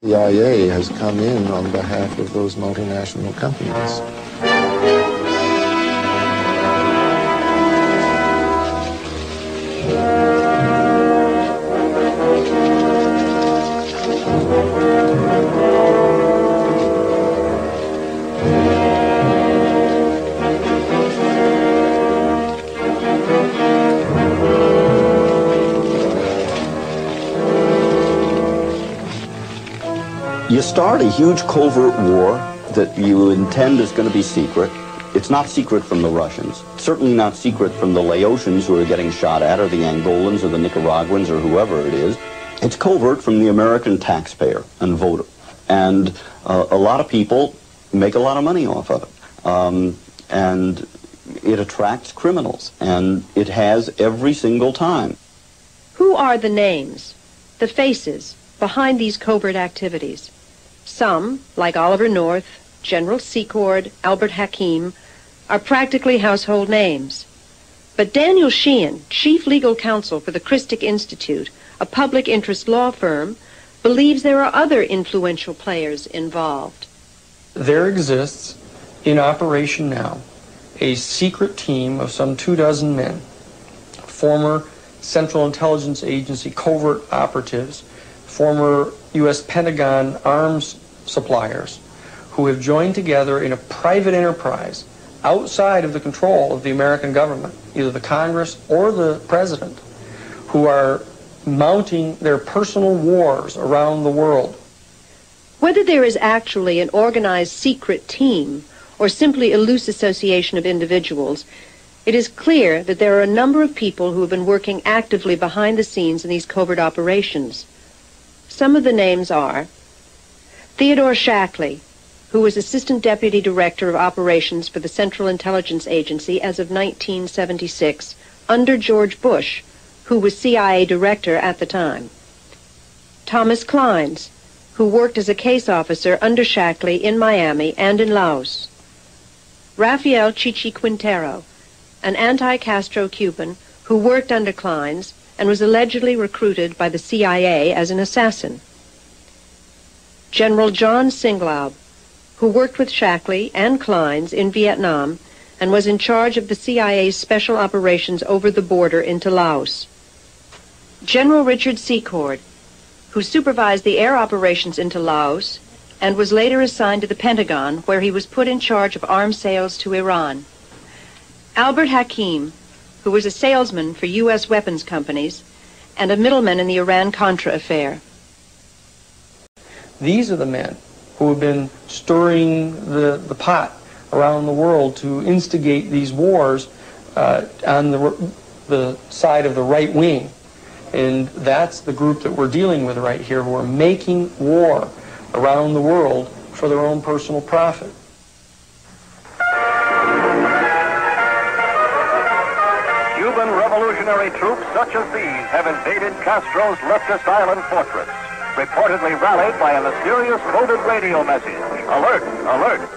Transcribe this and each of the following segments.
The CIA has come in on behalf of those multinational companies. You start a huge covert war that you intend is going to be secret. It's not secret from the Russians. Certainly not secret from the Laotians who are getting shot at, or the Angolans, or the Nicaraguans, or whoever it is. It's covert from the American taxpayer and voter. And a lot of people make a lot of money off of it. And it attracts criminals. And it has every single time. Who are the names, the faces, behind these covert activities? Some, like Oliver North, General Secord, Albert Hakim, are practically household names. But Daniel Sheehan, chief legal counsel for the Christic Institute, a public interest law firm, believes there are other influential players involved. There exists, in operation now, a secret team of some 24 men, former Central Intelligence Agency covert operatives, former U.S. Pentagon arms suppliers, who have joined together in a private enterprise outside of the control of the American government, either the Congress or the President, who are mounting their personal wars around the world. Whether there is actually an organized secret team or simply a loose association of individuals, it is clear that there are a number of people who have been working actively behind the scenes in these covert operations. Some of the names are Theodore Shackley, who was Assistant Deputy Director of Operations for the Central Intelligence Agency as of 1976, under George Bush, who was CIA Director at the time. Thomas Clines, who worked as a case officer under Shackley in Miami and in Laos. Rafael Chichi Quintero, an anti-Castro Cuban who worked under Clines and was allegedly recruited by the CIA as an assassin. General John Singlaub, who worked with Shackley and Clines in Vietnam and was in charge of the CIA's special operations over the border into Laos. General Richard Secord, who supervised the air operations into Laos and was later assigned to the Pentagon, where he was put in charge of arms sales to Iran. Albert Hakim, who was a salesman for U.S. weapons companies and a middleman in the Iran-Contra affair. These are the men who have been stirring the pot around the world to instigate these wars on the side of the right wing. And that's the group that we're dealing with right here, who are making war around the world for their own personal profit. Cuban revolutionary troops such as these have invaded Castro's leftist island fortress, reportedly rallied by a mysterious coded radio message. Alert, alert.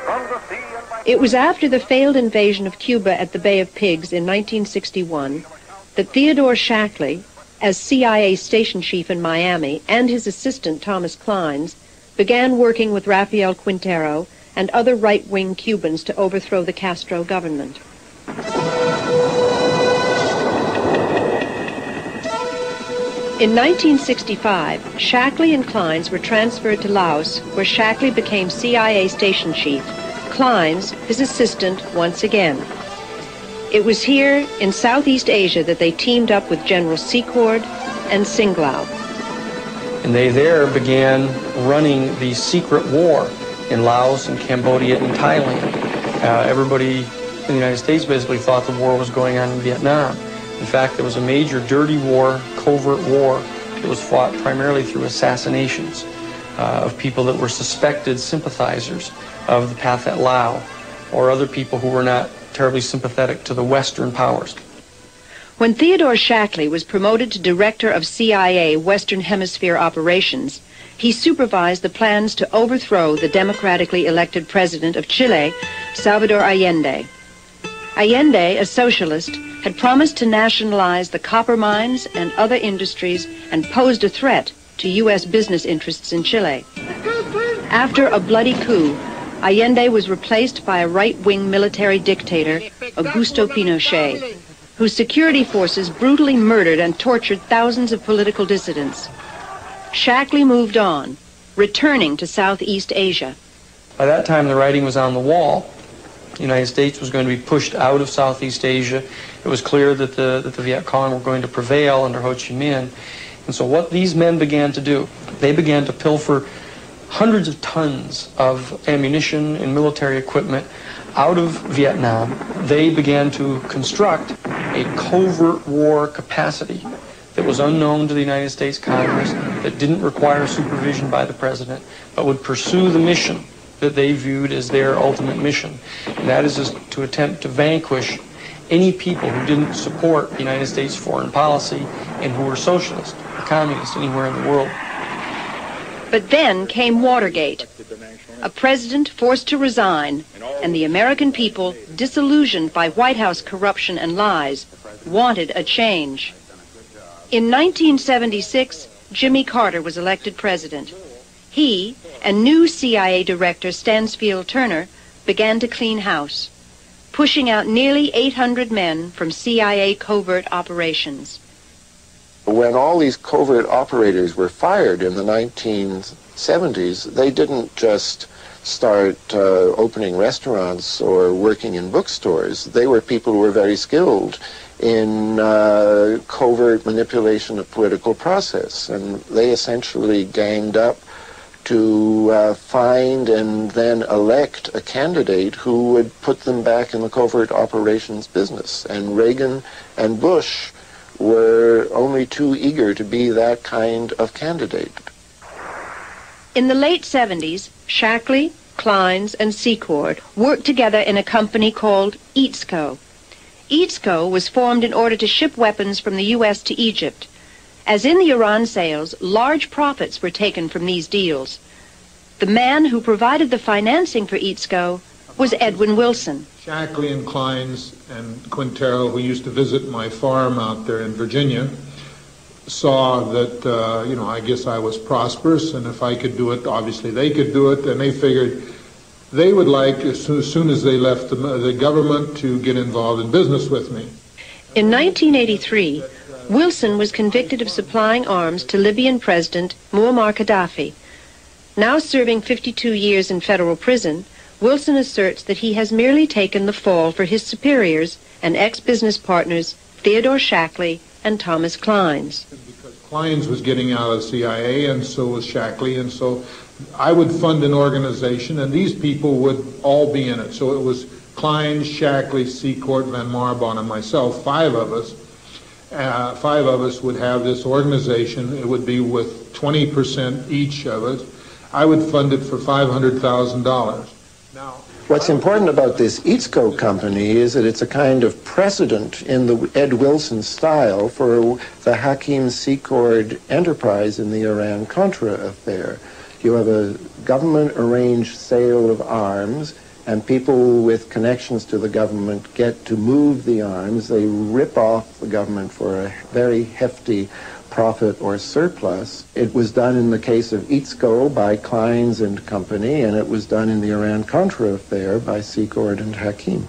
From the sea and by... It was after the failed invasion of Cuba at the Bay of Pigs in 1961 that Theodore Shackley, as CIA station chief in Miami, and his assistant Thomas Clines, began working with Rafael Quintero and other right-wing Cubans to overthrow the Castro government. In 1965, Shackley and Clines were transferred to Laos, where Shackley became CIA station chief, Clines his assistant once again. It was here in Southeast Asia that they teamed up with General Secord and Singlaub. And they there began running the secret war in Laos and Cambodia and Thailand. Everybody in the United States basically thought the war was going on in Vietnam. In fact, there was a major dirty war, covert war, that was fought primarily through assassinations of people that were suspected sympathizers of the Pathet Lao or other people who were not terribly sympathetic to the Western powers. When Theodore Shackley was promoted to director of CIA Western Hemisphere operations, he supervised the plans to overthrow the democratically elected president of Chile, Salvador Allende. Allende, a socialist, had promised to nationalize the copper mines and other industries and posed a threat to U.S. business interests in Chile. After a bloody coup, Allende was replaced by a right-wing military dictator, Augusto Pinochet, whose security forces brutally murdered and tortured thousands of political dissidents. Shackley moved on, returning to Southeast Asia. By that time, the writing was on the wall. The United States was going to be pushed out of Southeast Asia. It was clear that the Viet Cong were going to prevail under Ho Chi Minh. And so what these men began to do, they began to pilfer hundreds of tons of ammunition and military equipment out of Vietnam. They began to construct a covert war capacity that was unknown to the United States Congress, that didn't require supervision by the president, but would pursue the mission that they viewed as their ultimate mission. And that is to attempt to vanquish any people who didn't support the United States foreign policy and who were socialist or communist anywhere in the world. But then came Watergate, a president forced to resign, and the American people, disillusioned by White House corruption and lies, wanted a change. In 1976, Jimmy Carter was elected president. He and new CIA Director Stansfield Turner began to clean house, pushing out nearly 800 men from CIA covert operations. When all these covert operators were fired in the 1970s, they didn't just start opening restaurants or working in bookstores. They were people who were very skilled in covert manipulation of political process, and they essentially ganged up to find and then elect a candidate who would put them back in the covert operations business. And Reagan and Bush were only too eager to be that kind of candidate. In the late 70s, Shackley, Kleins, and Secord worked together in a company called U.S.Co. U.S.Co was formed in order to ship weapons from the U.S. to Egypt. As in the Iran sales, large profits were taken from these deals. The man who provided the financing for U.S.Co was Edwin Wilson. Shackley and Kleins and Quintero, who used to visit my farm out there in Virginia, saw that, I guess I was prosperous, and if I could do it, obviously they could do it, and they figured they would like, as soon as they left the government, to get involved in business with me. In 1983, Wilson was convicted of supplying arms to Libyan President Muammar Gaddafi. Now serving 52 years in federal prison, Wilson asserts that he has merely taken the fall for his superiors and ex-business partners Theodore Shackley and Thomas Kleins. Because Kleins was getting out of the CIA, and so was Shackley, and so I would fund an organization, and these people would all be in it. So it was Kleins, Shackley, Secord, Van Marbon, and myself, five of us. Five of us would have this organization. It would be with 20% each of us. I would fund it for $500,000. Now, what's important about this U.S.Co company is that it's a kind of precedent in the Ed Wilson style for the Hakim Secord enterprise in the Iran-Contra affair. You have a government-arranged sale of arms, and people with connections to the government get to move the arms. They rip off the government for a very hefty profit or surplus. It was done in the case of U.S.Co by Kleins and company, and it was done in the Iran-Contra affair by Secord and Hakim.